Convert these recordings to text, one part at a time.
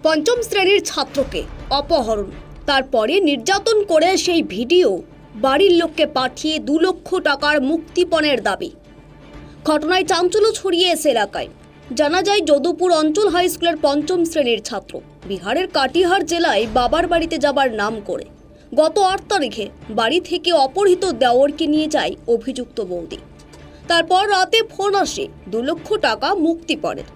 পঞ্চম শ্রেণীর ছাত্রকে অপহরণ, তারপরে নির্যাতন করে সেই ভিডিও বাড়ির লোককে পাঠিয়ে 2 লক্ষ টাকার মুক্তিপণের দাবি। ঘটনায় চাঞ্চল্য ছড়িয়েছে এলাকায়। জানা যায় যদুপুর অঞ্চল হাই স্কুলের পঞ্চম শ্রেণীর ছাত্র বিহারের কাটিহার জেলায় বাবার বাড়িতে যাবার নাম করে গত 8 তারিখে বাড়ি থেকে অপহৃত দেওরকে নিয়ে যায় অভিযুক্ত বৌদি। তারপর রাতে ফোন আসে 2 লক্ষ টাকা মুক্তিপণের।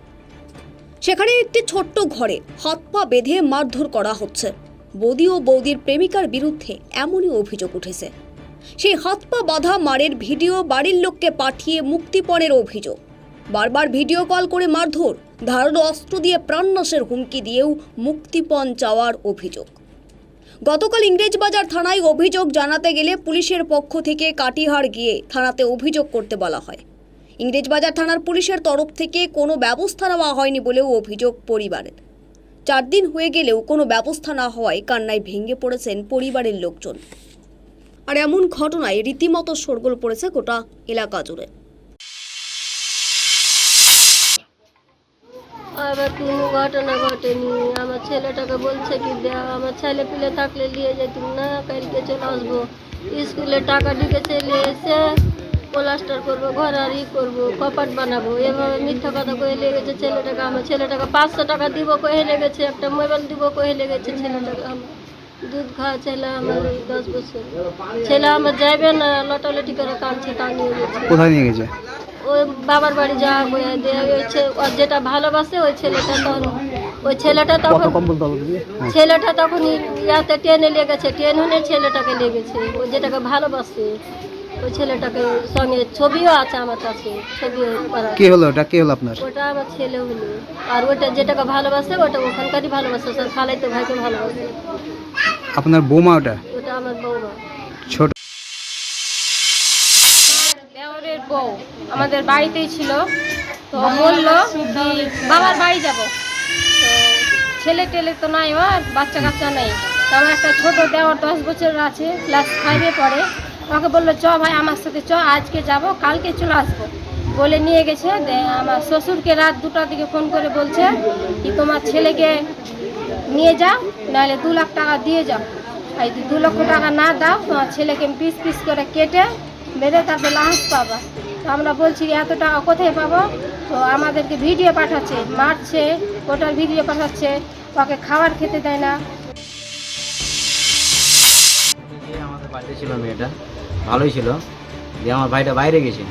সেখানে একটি ছোট্ট ঘরে হাত পা বেঁধে মারধর করা হচ্ছে। বৌদি ও বৌদির প্রেমিকার বিরুদ্ধে এমনই অভিযোগ উঠেছে। সেই হাত পা বাঁধা মারের ভিডিও বাড়ির লোককে পাঠিয়ে মুক্তিপণের অভিযোগ। বারবার ভিডিও কল করে মারধর, ধারালো অস্ত্র দিয়ে প্রাণনাশের হুমকি দিয়েও মুক্তিপণ চাওয়ার অভিযোগ। গতকাল ইংরেজবাজার থানায় অভিযোগ জানাতে গেলে পুলিশের পক্ষ থেকে কাটিহার গিয়ে থানাতে অভিযোগ করতে বলা হয়। ইংরেজবাজার থানার পুলিশের তরফ থেকে কোনো ব্যবস্থা নেওয়া হয়নি বলেও অভিযোগ পরিবারের। 4 দিন হয়ে গেলেও কোনো ব্যবস্থা না হওয়ায় কান্নায় ভেঙে পড়েছেন পরিবারের লোকজন। আর এমন ঘটনায় রীতিমতো শোরগোল পড়েছে গোটা এলাকা জুড়ে। আবার কোনো ঘটনা ঘটেনি। আমার ছেলেটাকে বলছে কি দেয়া, আমার ছেলে পিলে থাকলে নিয়ে যেতুম না, কালকে চলে আসবো। স্কুলে টাকা ঢুকেছে, নিয়ে এসে প্লাস্টার করবো, ঘরারি করবো, কপাট বানাবো, এভাবে মিথ্যা কথা কয়ে লেগেছে ছেলেটাকে। আমার ছেলেটাকে 500 টাকা দিব কয়ে লেগেছে, একটা মোবাইল দিব কয়ে লেগেছে ছেলেটাকে। আমার দুধ খাওয়া ছেলে, আমার 10 বছর ছেলে আমার যাইবে না, লটালটি করে কাঁদছে, তা নিয়ে গেছে। কোথায় নিয়ে গেছে? ওই বাবার বাড়ি যাওয়া বয়ে দেওয়া হয়েছে। ওর যেটা ভালোবাসে ওই ছেলেটা, তখন ওই ছেলেটা তখন ইয়াতে ট্রেনে লেগেছে, ট্রেন হলে ছেলেটাকে লেগেছে। ওই যেটাকে ভালোবাসে ওই ছেলেটাকে সঙ্গে ছবিও আছে আমার কাছে, ছবিও করা। কে হলো ওটা? কে হলো আপনার? ওটা আমার ছেলে হলো। আর ওটা যেটাকে ভালোবাসে ওটা ওখানকারই ভালোবাসে, স্যার খালাইতো ভাইকে ভালোবাসে। আপনার বৌমা ওটা? ওটা আমার বউমা, ছোট দেওরের বউ আমাদের বাড়িতেই ছিল। তো বললো কি বাবার বাড়ি যাব, তো ছেলে টেলে তো নাই, ওর বাচ্চা কাচ্চা নেই। তো আমার একটা ছোট দেওর 10 বছরের আছে, ক্লাস 5-এ পড়ে। আমাকে বললো চ ভাই আমার সাথে চ, আজকে যাব কালকে চলে আসবো বলে নিয়ে গেছে। আমার শ্বশুরকে রাত 2টার দিকে ফোন করে বলছে কি তোমার ছেলেকে নিয়ে যাও, নাহলে 2 লাখ টাকা দিয়ে যাও। এই 2 লক্ষ টাকা না দাও, তোমার ছেলেকে পিস পিস করে কেটে বেঁধে তারপর লাশ পাবা। তো আমরা বলছি এত টাকা কোথায় পাবো? তো আমাদেরকে ভিডিও পাঠাচ্ছে, মারছে, ওটার ভিডিও পাঠাচ্ছে, ওকে খাবার খেতে দেয় না। আমাদের বাড়িতে ছিল মেয়েটা, ভালোই ছিল। দিয়ে আমার ভাইটা বাইরে গেছে।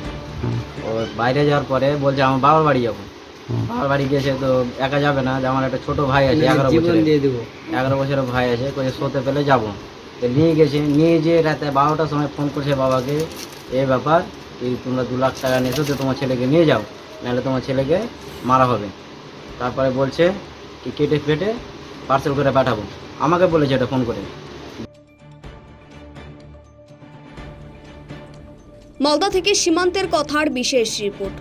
ও বাইরে যাওয়ার পরে বলছে আমার বাবার বাড়ি যাবো। বাবার বাড়ি গেছে, তো একা যাবে না, যে আমার একটা ছোট ভাই আছে 11 বছরের ভাই আছে, কোথায় শোতে পেলে যাবো। তো নিয়ে গেছে, নিয়ে যেয়ে রাতে 12টার সময় ফোন করছে বাবাকে, এই ব্যাপার কি তোমরা 2 লাখ টাকা নিয়েছো, তো তোমার ছেলেকে নিয়ে যাও, নাহলে তোমার ছেলেকে মারা হবে। তারপরে বলছে কি কেটে ফেটে পার্সেল করে পাঠাবো, আমাকে বলেছে এটা ফোন করে। মালদা থেকে সীমান্তের কথার বিশেষ রিপোর্ট।